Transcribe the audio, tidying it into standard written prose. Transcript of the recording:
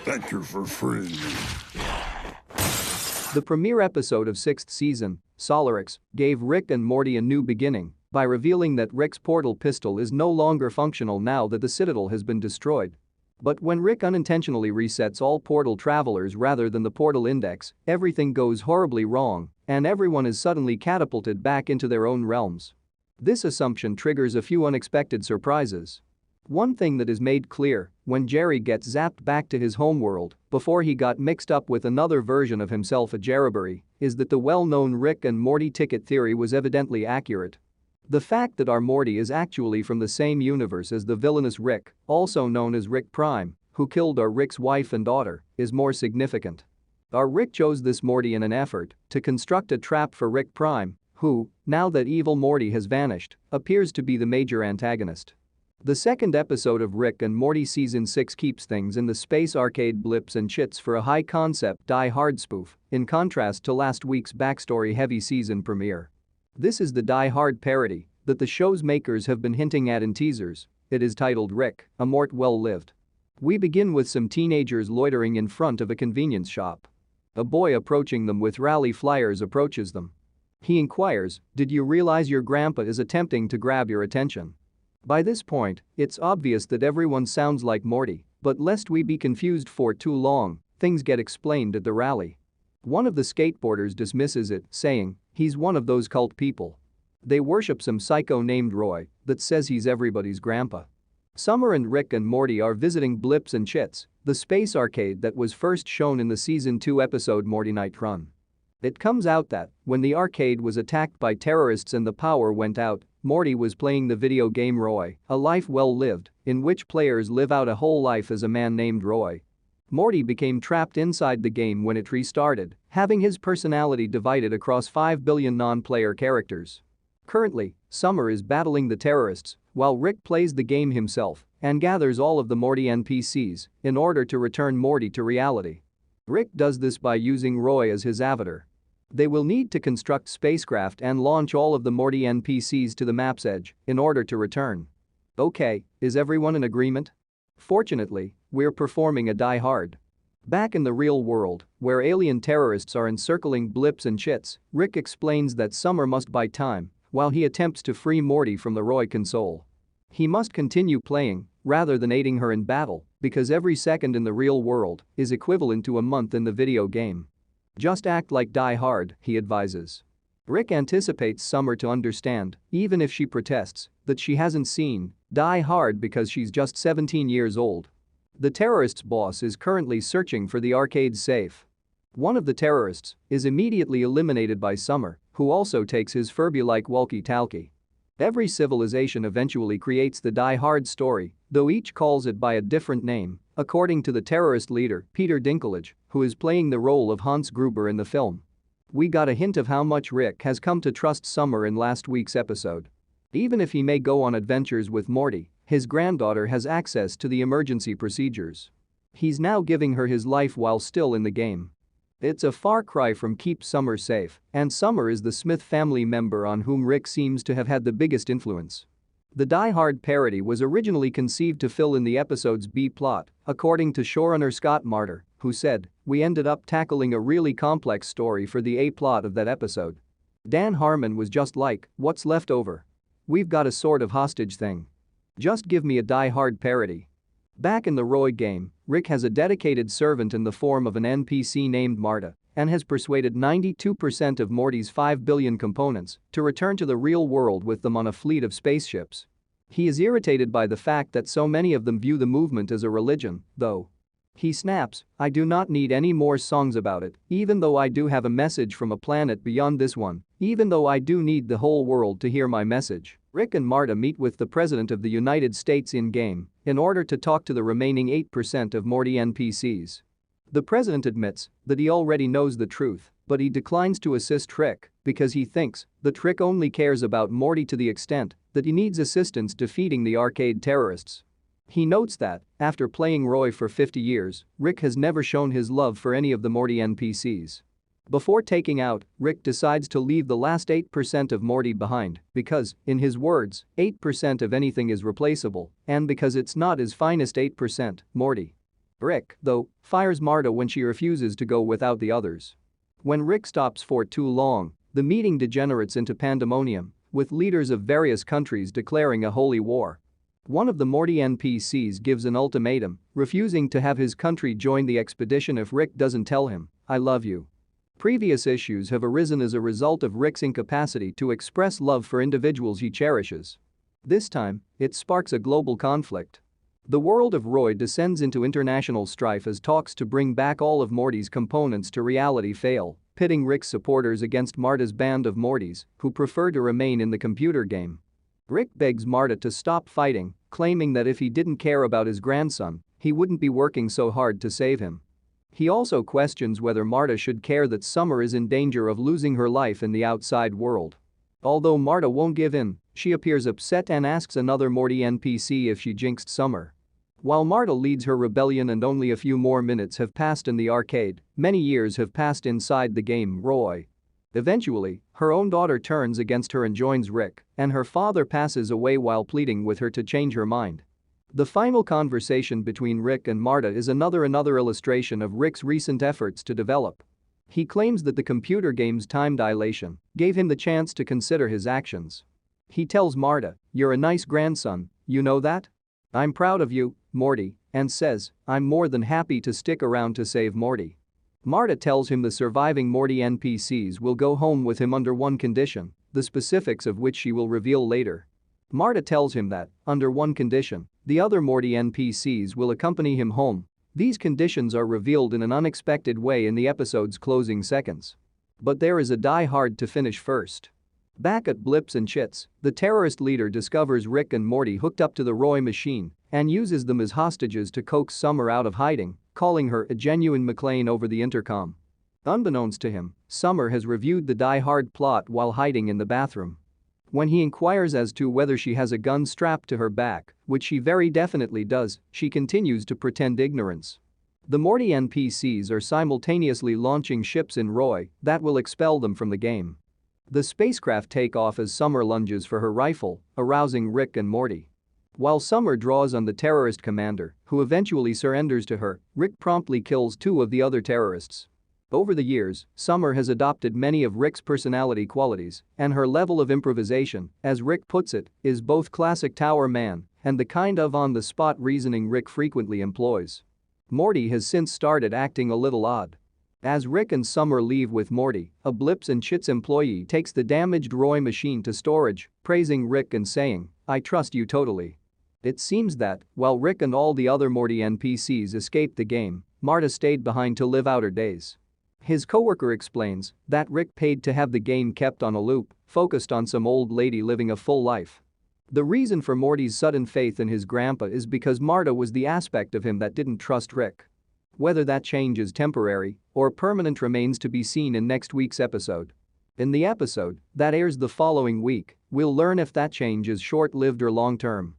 Thank you for freeing me. The premiere episode of 6th season, Solarix, gave Rick and Morty a new beginning by revealing that Rick's portal pistol is no longer functional now that the Citadel has been destroyed. But when Rick unintentionally resets all portal travelers rather than the portal index, everything goes horribly wrong, and everyone is suddenly catapulted back into their own realms. This assumption triggers a few unexpected surprises. One thing that is made clear when Jerry gets zapped back to his homeworld before he got mixed up with another version of himself at Jerrybury is that the well-known Rick and Morty ticket theory was evidently accurate. The fact that our Morty is actually from the same universe as the villainous Rick, also known as Rick Prime, who killed our Rick's wife and daughter, is more significant. Our Rick chose this Morty in an effort to construct a trap for Rick Prime, who, now that evil Morty has vanished, appears to be the major antagonist. The second episode of Rick and Morty Season 6 keeps things in the space arcade blips and chits for a high-concept Die Hard spoof, in contrast to last week's backstory-heavy season premiere. This is the Die Hard parody that the show's makers have been hinting at in teasers. It is titled Rick, A Mort Well Lived. We begin with some teenagers loitering in front of a convenience shop. A boy approaching them with rally flyers approaches them. He inquires, "Did you realize your grandpa is attempting to grab your attention?" By this point, it's obvious that everyone sounds like Morty, but lest we be confused for too long, things get explained at the rally. One of the skateboarders dismisses it, saying, "He's one of those cult people. They worship some psycho named Roy that says he's everybody's grandpa." Summer and Rick and Morty are visiting Blips and Chits, the space arcade that was first shown in the Season 2 episode Morty Night Run. It comes out that, when the arcade was attacked by terrorists and the power went out, Morty was playing the video game Roy, A Life Well Lived, in which players live out a whole life as a man named Roy. Morty became trapped inside the game when it restarted, having his personality divided across 5 billion non-player characters. Currently, Summer is battling the terrorists, while Rick plays the game himself and gathers all of the Morty NPCs in order to return Morty to reality. Rick does this by using Roy as his avatar. They will need to construct spacecraft and launch all of the Morty NPCs to the map's edge in order to return. Okay, is everyone in agreement? Fortunately, we're performing a Die Hard. Back in the real world, where alien terrorists are encircling Blips and Chits, Rick explains that Summer must buy time while he attempts to free Morty from the Roy console. He must continue playing rather than aiding her in battle because every second in the real world is equivalent to a month in the video game. Just act like Die Hard, he advises. Rick anticipates Summer to understand, even if she protests, that she hasn't seen Die Hard because she's just 17 years old. The terrorists' boss is currently searching for the arcade's safe. One of the terrorists is immediately eliminated by Summer, who also takes his Furby-like walkie-talkie. Every civilization eventually creates the Die Hard story, though each calls it by a different name, according to the terrorist leader, Peter Dinklage, who is playing the role of Hans Gruber in the film. We got a hint of how much Rick has come to trust Summer in last week's episode. Even if he may go on adventures with Morty, his granddaughter has access to the emergency procedures. He's now giving her his life while still in the game. It's a far cry from Keep Summer Safe, and Summer is the Smith family member on whom Rick seems to have had the biggest influence. The Die Hard parody was originally conceived to fill in the episode's B-plot, according to showrunner Scott Marter, who said, "We ended up tackling a really complex story for the A-plot of that episode. Dan Harmon was just like, what's left over? We've got a sort of hostage thing. Just give me a Die Hard parody." Back in the Roy game, Rick has a dedicated servant in the form of an NPC named Marta and has persuaded 92% of Morty's 5 billion components to return to the real world with them on a fleet of spaceships. He is irritated by the fact that so many of them view the movement as a religion, though. He snaps, "I do not need any more songs about it, even though I do have a message from a planet beyond this one, even though I do need the whole world to hear my message." Rick and Marta meet with the President of the United States in-game in order to talk to the remaining 8% of Morty NPCs. The President admits that he already knows the truth, but he declines to assist Rick because he thinks that Rick only cares about Morty to the extent that he needs assistance defeating the arcade terrorists. He notes that, after playing Roy for 50 years, Rick has never shown his love for any of the Morty NPCs. Before taking out, Rick decides to leave the last 8% of Morty behind because, in his words, 8% of anything is replaceable and because it's not his finest 8%, Morty. Rick, though, fires Marta when she refuses to go without the others. When Rick stops for too long, the meeting degenerates into pandemonium, with leaders of various countries declaring a holy war. One of the Morty NPCs gives an ultimatum, refusing to have his country join the expedition if Rick doesn't tell him, "I love you." Previous issues have arisen as a result of Rick's incapacity to express love for individuals he cherishes. This time, it sparks a global conflict. The world of Roy descends into international strife as talks to bring back all of Morty's components to reality fail, pitting Rick's supporters against Marta's band of Mortys, who prefer to remain in the computer game. Rick begs Marta to stop fighting, claiming that if he didn't care about his grandson, he wouldn't be working so hard to save him. He also questions whether Marta should care that Summer is in danger of losing her life in the outside world. Although Marta won't give in, she appears upset and asks another Morty NPC if she jinxed Summer. While Marta leads her rebellion and only a few more minutes have passed in the arcade, many years have passed inside the game Roy. Eventually, her own daughter turns against her and joins Rick, and her father passes away while pleading with her to change her mind. The final conversation between Rick and Marta is another illustration of Rick's recent efforts to develop. He claims that the computer game's time dilation gave him the chance to consider his actions. He tells Marta, "You're a nice grandson, you know that? I'm proud of you, Morty," and says, "I'm more than happy to stick around to save Morty." Marta tells him the surviving Morty NPCs will go home with him under one condition, the specifics of which she will reveal later. Marta tells him that, under one condition, the other Morty NPCs will accompany him home. These conditions are revealed in an unexpected way in the episode's closing seconds. But there is a die-hard to finish first. Back at Blips and Chits, the terrorist leader discovers Rick and Morty hooked up to the Roy machine and uses them as hostages to coax Summer out of hiding, calling her a genuine McClane over the intercom. Unbeknownst to him, Summer has reviewed the die-hard plot while hiding in the bathroom. When he inquires as to whether she has a gun strapped to her back, which she very definitely does, she continues to pretend ignorance. The Morty NPCs are simultaneously launching ships in Roy that will expel them from the game. The spacecraft take off as Summer lunges for her rifle, arousing Rick and Morty. While Summer draws on the terrorist commander, who eventually surrenders to her, Rick promptly kills two of the other terrorists. Over the years, Summer has adopted many of Rick's personality qualities, and her level of improvisation, as Rick puts it, is both classic Tower Man and the kind of on-the-spot reasoning Rick frequently employs. Morty has since started acting a little odd. As Rick and Summer leave with Morty, a Blips and Chits employee takes the damaged Roy machine to storage, praising Rick and saying, "I trust you totally." It seems that, while Rick and all the other Morty NPCs escaped the game, Marta stayed behind to live out her days. His coworker explains that Rick paid to have the game kept on a loop, focused on some old lady living a full life. The reason for Morty's sudden faith in his grandpa is because Marta was the aspect of him that didn't trust Rick. Whether that change is temporary or permanent remains to be seen in next week's episode. In the episode that airs the following week, we'll learn if that change is short-lived or long-term.